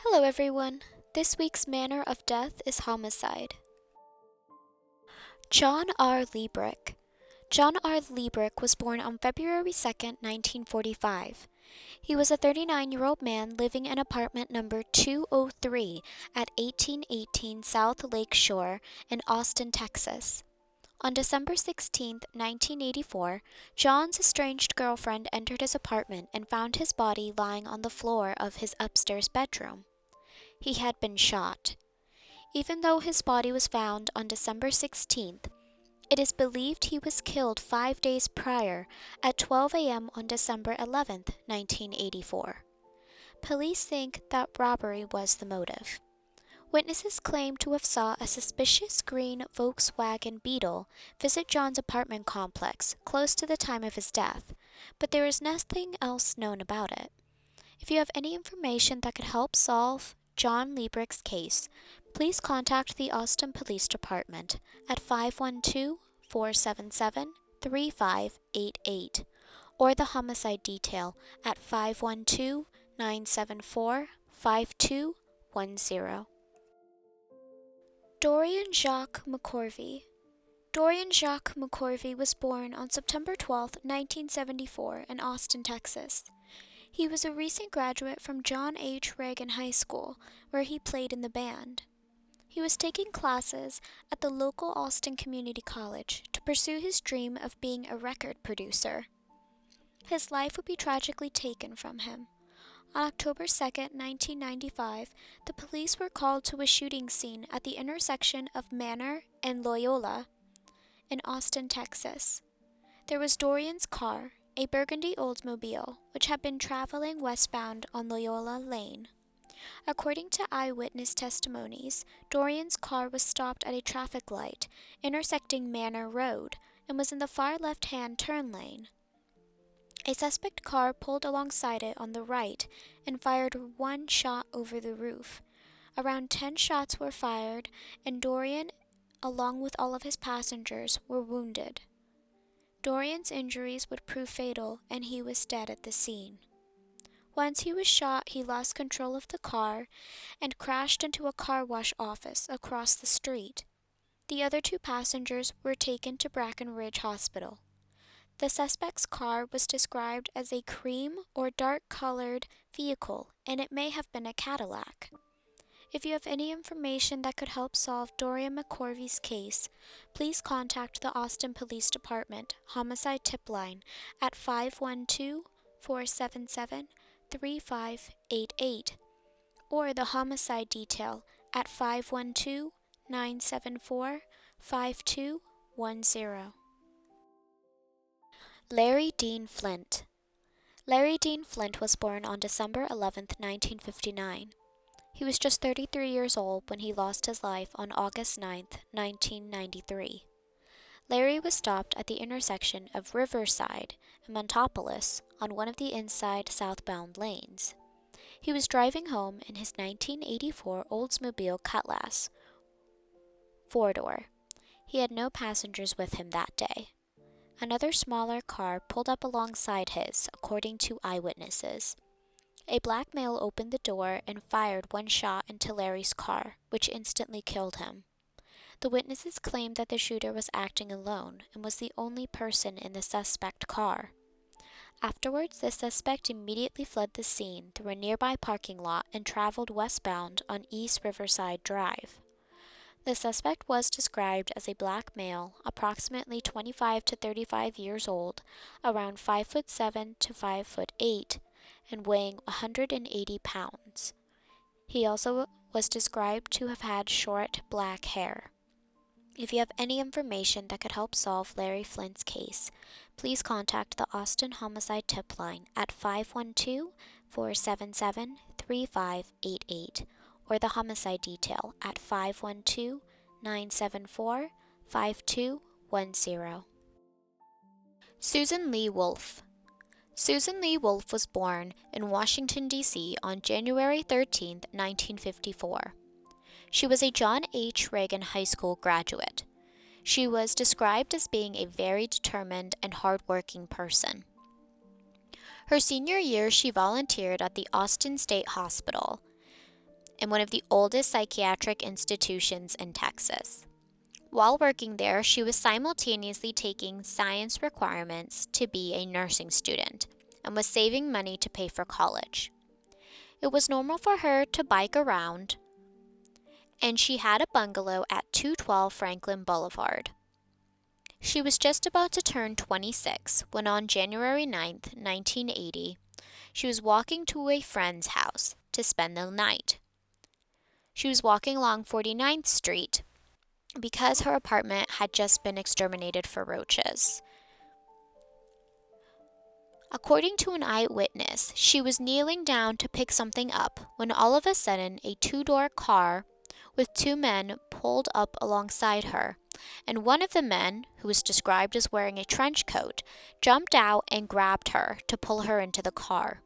Hello everyone. This week's manner of death is homicide. John R. Leebrick. John R. Leebrick was born on February 2, 1945. He was a 39-year-old man living in apartment number 203 at 1818 South Lake Shore in Austin, Texas. On December 16, 1984, John's estranged girlfriend entered his apartment and found his body lying on the floor of his upstairs bedroom. He had been shot. Even though his body was found on December 16th, it is believed he was killed 5 days prior at 12 a.m. on December 11th, 1984. Police think that robbery was the motive. Witnesses claim to have saw a suspicious green Volkswagen Beetle visit John's apartment complex close to the time of his death, but there is nothing else known about it. If you have any information that could help solve John Leebrick's case, please contact the Austin Police Department at 512-477-3588 or the Homicide Detail at 512-974-5210. Dorian Jacques McCorvey. Dorian Jacques McCorvey was born on September 12, 1974 in Austin, Texas. He was a recent graduate from John H. Reagan High School, where he played in the band. He was taking classes at the local Austin Community College to pursue his dream of being a record producer. His life would be tragically taken from him. On October 2, 1995, the police were called to a shooting scene at the intersection of Manor and Loyola in Austin, Texas. There was Dorian's car, a burgundy Oldsmobile, which had been traveling westbound on Loyola Lane. According to eyewitness testimonies, Dorian's car was stopped at a traffic light intersecting Manor Road and was in the far left-hand turn lane. A suspect car pulled alongside it on the right and fired one shot over the roof. Around 10 shots were fired, and Dorian, along with all of his passengers, were wounded. Dorian's injuries would prove fatal, and he was dead at the scene. Once he was shot, he lost control of the car and crashed into a car wash office across the street. The other 2 passengers were taken to Brackenridge Hospital. The suspect's car was described as a cream or dark-colored vehicle, and it may have been a Cadillac. If you have any information that could help solve Dorian McCorvey's case, please contact the Austin Police Department Homicide Tip Line at 512-477-3588 or the Homicide Detail at 512-974-5210. Larry Dean Flint. Larry Dean Flint was born on December 11, 1959. He was just 33 years old when he lost his life on August 9, 1993. Larry was stopped at the intersection of Riverside and Montopolis on one of the inside southbound lanes. He was driving home in his 1984 Oldsmobile Cutlass 4-door. He had no passengers with him that day. Another smaller car pulled up alongside his, according to eyewitnesses. A black male opened the door and fired one shot into Larry's car, which instantly killed him. The witnesses claimed that the shooter was acting alone and was the only person in the suspect car. Afterwards, the suspect immediately fled the scene through a nearby parking lot and traveled westbound on East Riverside Drive. The suspect was described as a black male, approximately 25 to 35 years old, around 5'7" to 5'8", and weighing 180 pounds. He also was described to have had short black hair. If you have any information that could help solve Larry Flint's case, please contact the Austin Homicide Tip Line at 512-477-3588 or the Homicide Detail at 512-974-5210. Susan Leigh Wolfe. Susan Leigh Wolfe was born in Washington, D.C. on January 13, 1954. She was a John H. Reagan High School graduate. She was described as being a very determined and hardworking person. Her senior year, she volunteered at the Austin State Hospital. in one of the oldest psychiatric institutions in Texas. While working there, she was simultaneously taking science requirements to be a nursing student and was saving money to pay for college. It was normal for her to bike around, and she had a bungalow at 212 Franklin Boulevard. She was just about to turn 26 when on January 9th, 1980, she was walking to a friend's house to spend the night. She was walking along 49th Street because her apartment had just been exterminated for roaches. According to an eyewitness, she was kneeling down to pick something up when all of a sudden a two-door car with two men pulled up alongside her, and one of the men, who was described as wearing a trench coat, jumped out and grabbed her to pull her into the car.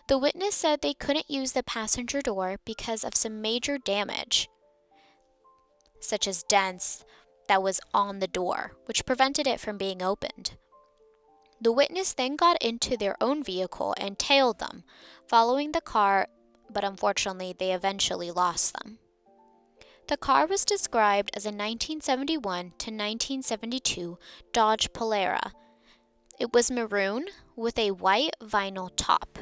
The witness said they couldn't use the passenger door because of some major damage, such as dents that was on the door, which prevented it from being opened. The witness then got into their own vehicle and tailed them, following the car, but unfortunately they eventually lost them. The car was described as a 1971 to 1972 Dodge Polara. It was maroon with a white vinyl top.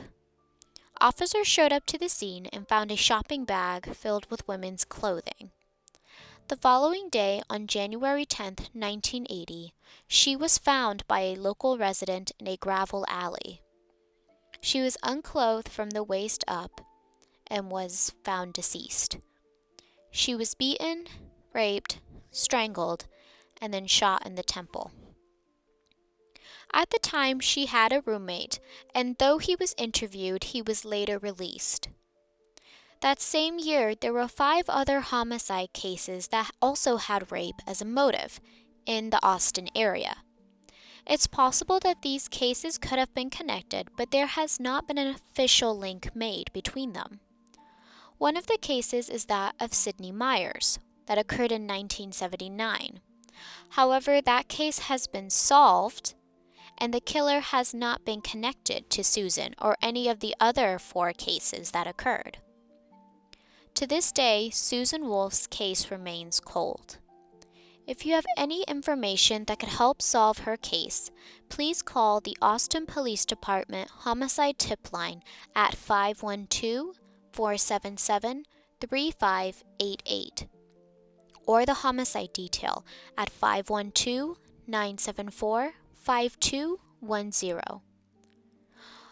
Officers showed up to the scene and found a shopping bag filled with women's clothing. The following day, on January 10, 1980, she was found by a local resident in a gravel alley. She was unclothed from the waist up and was found deceased. She was beaten, raped, strangled, and then shot in the temple. At the time, she had a roommate, and though he was interviewed, he was later released. That same year, there were 5 other homicide cases that also had rape as a motive in the Austin area. It's possible that these cases could have been connected, but there has not been an official link made between them. One of the cases is that of Sidney Myers, that occurred in 1979. However, that case has been solved, and the killer has not been connected to Susan or any of the other 4 cases that occurred. To this day, Susan Wolfe's case remains cold. If you have any information that could help solve her case, please call the Austin Police Department Homicide Tip Line at 512-477-3588 or the Homicide Detail at 512-974-5210.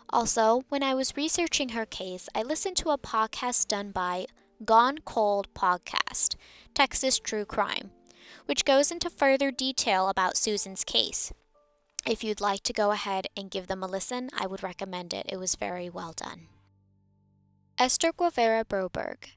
Also, when I was researching her case, I listened to a podcast done by Gone Cold Podcast, Texas True Crime, which goes into further detail about Susan's case. If you'd like to go ahead and give them a listen, I would recommend it. It was very well done. Esther Guevara Broberg.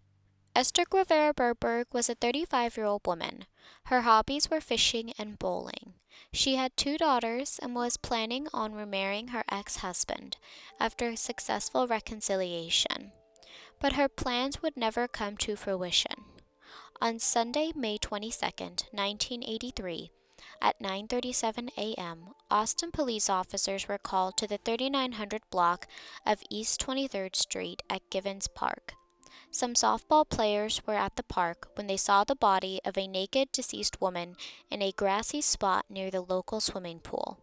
Esther Guevara Broberg was a 35-year-old woman. Her hobbies were fishing and bowling. She had 2 daughters and was planning on remarrying her ex-husband after a successful reconciliation. But her plans would never come to fruition. On Sunday, May 22, 1983, at 9:37 a.m., Austin police officers were called to the 3900 block of East 23rd Street at Givens Park. Some softball players were at the park when they saw the body of a naked deceased woman in a grassy spot near the local swimming pool.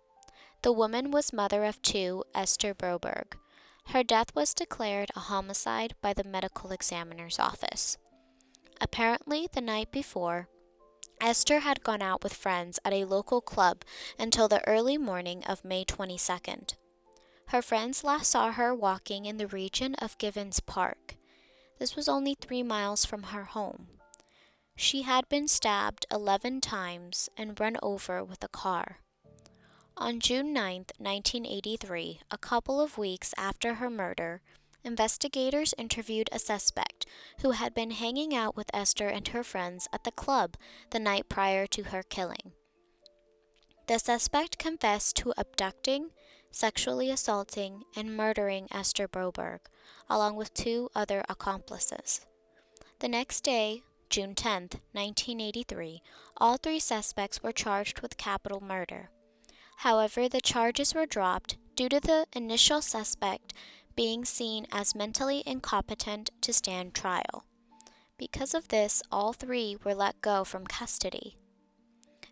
The woman was mother of 2, Esther Broberg. Her death was declared a homicide by the medical examiner's office. Apparently, the night before, Esther had gone out with friends at a local club until the early morning of May 22nd. Her friends last saw her walking in the region of Givens Park. This was only 3 miles from her home. She had been stabbed 11 times and run over with a car. On June 9, 1983, a couple of weeks after her murder, investigators interviewed a suspect who had been hanging out with Esther and her friends at the club the night prior to her killing. The suspect confessed to abducting, sexually assaulting, and murdering Esther Broberg, along with 2 other accomplices. The next day, June 10, 1983, all 3 suspects were charged with capital murder. However, the charges were dropped due to the initial suspect being seen as mentally incompetent to stand trial. Because of this, all three were let go from custody.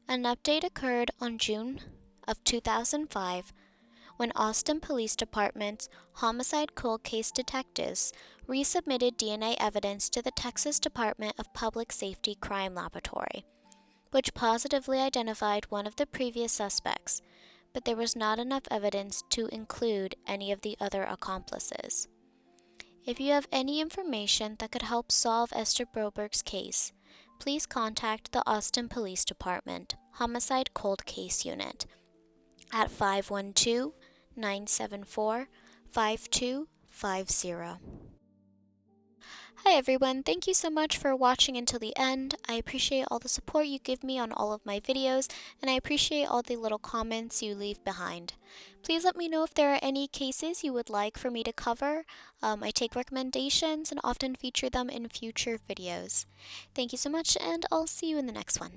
An update occurred on June of 2005 when Austin Police Department's homicide cold case detectives resubmitted DNA evidence to the Texas Department of Public Safety Crime Laboratory, which positively identified one of the previous suspects, but there was not enough evidence to include any of the other accomplices. If you have any information that could help solve Esther Broberg's case, please contact the Austin Police Department Homicide Cold Case Unit at 512-974-5250. Hi everyone, thank you so much for watching until the end. I appreciate all the support you give me on all of my videos, and I appreciate all the little comments you leave behind. Please let me know if there are any cases you would like for me to cover. I take recommendations and often feature them in future videos. Thank you so much, and I'll see you in the next one.